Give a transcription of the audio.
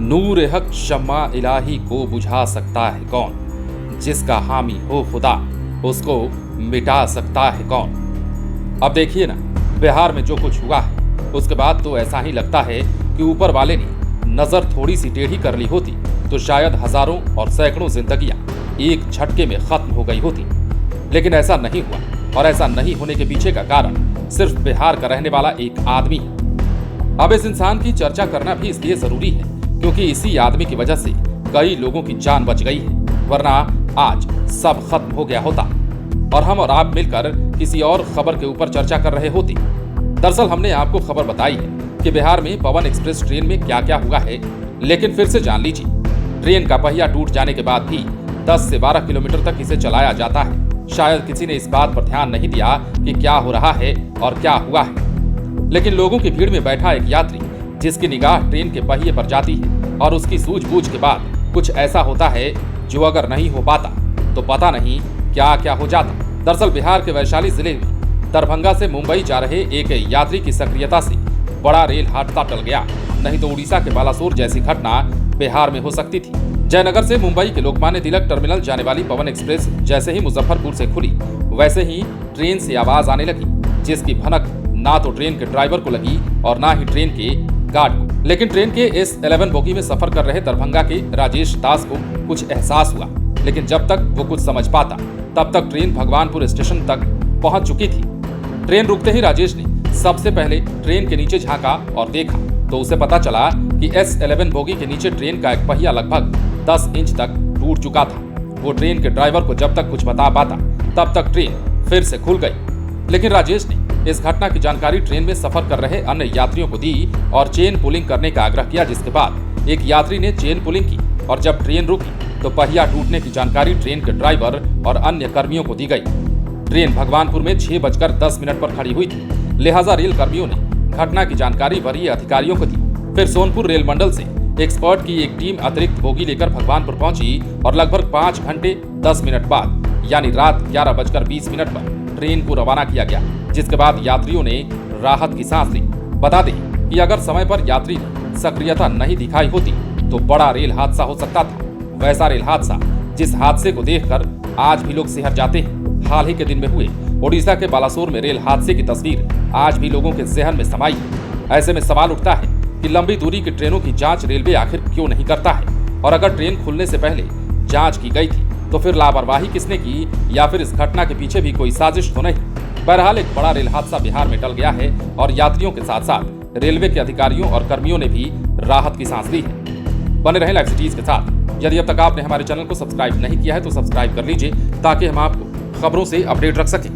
नूर हक शम्मा इलाही को बुझा सकता है कौन, जिसका हामी हो खुदा उसको मिटा सकता है कौन। अब देखिए ना, बिहार में जो कुछ हुआ है उसके बाद तो ऐसा ही लगता है कि ऊपर वाले ने नजर थोड़ी सी टेढ़ी कर ली होती तो शायद हजारों और सैकड़ों जिंदगियां एक झटके में खत्म हो गई होती। लेकिन ऐसा नहीं हुआ, और ऐसा नहीं होने के पीछे का कारण सिर्फ बिहार का रहने वाला एक आदमी है। अब इस इंसान की चर्चा करना भी इसलिए जरूरी है क्योंकि इसी आदमी की वजह से कई लोगों की जान बच गई है, वरना आज सब खत्म हो गया होता और हम और आप मिलकर किसी और खबर के ऊपर चर्चा कर रहे होते। दरअसल हमने आपको खबर बताई है कि बिहार में पवन एक्सप्रेस ट्रेन में क्या क्या हुआ है, लेकिन फिर से जान लीजिए, ट्रेन का पहिया टूट जाने के बाद भी 10 से 12 किलोमीटर तक इसे चलाया जाता है। शायद किसी ने इस बात पर ध्यान नहीं दिया कि क्या हो रहा है और क्या हुआ है, लेकिन लोगों की भीड़ में बैठा एक यात्री जिसकी निगाह ट्रेन के पहिए पर जाती है और उसकी सूझबूझ के बाद कुछ ऐसा होता है जो अगर नहीं हो पाता तो पता नहीं क्या क्या हो जाता। दरअसल बिहार के वैशाली जिले में दरभंगा से मुंबई जा रहे एक यात्री की सक्रियता से बड़ा रेल हादसा टल गया, नहीं तो उड़ीसा के बालासोर जैसी घटना बिहार में हो सकती थी। जयनगर से मुंबई के लोकमान्य तिलक टर्मिनल जाने वाली पवन एक्सप्रेस जैसे ही मुजफ्फरपुर से खुली, वैसे ही ट्रेन से आवाज आने लगी, जिसकी भनक ना तो ट्रेन के ड्राइवर को लगी और ना ही ट्रेन के गार्ड को। लेकिन ट्रेन के S11 बोगी में सफर कर रहे दरभंगा के राजेश दास को कुछ एहसास हुआ, लेकिन जब तक वो कुछ समझ पाता तब तक ट्रेन भगवानपुर स्टेशन तक पहुंच चुकी थी। ट्रेन रुकते ही राजेश ने सबसे पहले ट्रेन के नीचे झांका और देखा तो उसे पता चला कि S11 बोगी के नीचे ट्रेन का एक पहिया लगभग 10 इंच तक टूट चुका था। वो ट्रेन के ड्राइवर को जब तक कुछ बता पाता तब तक ट्रेन फिर से खुल गई, लेकिन राजेश ने इस घटना की जानकारी ट्रेन में सफर कर रहे अन्य यात्रियों को दी और चेन पुलिंग करने का आग्रह किया, जिसके बाद एक यात्री ने चेन पुलिंग की और जब ट्रेन रुकी तो पहिया टूटने की जानकारी ट्रेन के ड्राइवर और अन्य कर्मियों को दी गई। ट्रेन भगवानपुर में 6:10 पर खड़ी हुई थी, लिहाजा रेल कर्मियों ने घटना की जानकारी वरीय अधिकारियों को दी। फिर सोनपुर रेल मंडल से एक्सपर्ट की एक टीम अतिरिक्त बोगी लेकर भगवानपुर पहुंची और लगभग 5 घंटे 10 मिनट बाद यानी रात 11:20 पर ट्रेन को रवाना किया गया, जिसके बाद यात्रियों ने राहत की सांस ली। बता दें कि अगर समय पर यात्री ने सक्रियता नहीं दिखाई होती तो बड़ा रेल हादसा हो सकता था। वैसा रेल हादसा जिस हादसे को देखकर आज भी लोग सिहर जाते हैं। हाल ही के दिन में हुए ओडिशा के बालासोर में रेल हादसे की तस्वीर आज भी लोगों के जहन में समाई है। ऐसे में सवाल उठता है कि लंबी दूरी की ट्रेनों की जांच रेलवे आखिर क्यों नहीं करता है, और अगर ट्रेन खुलने से पहले जांच की गई थी तो फिर लापरवाही किसने की, या फिर इस घटना के पीछे भी कोई साजिश तो नहीं। बहरहाल एक बड़ा रेल हादसा बिहार में टल गया है और यात्रियों के साथ साथ रेलवे के अधिकारियों और कर्मियों ने भी राहत की सांस ली है। बने रहें लाइव सिटीज के साथ। यदि अब तक आपने हमारे चैनल को सब्सक्राइब नहीं किया है तो सब्सक्राइब कर लीजिए ताकि हम आपको खबरों से अपडेट रख सकें।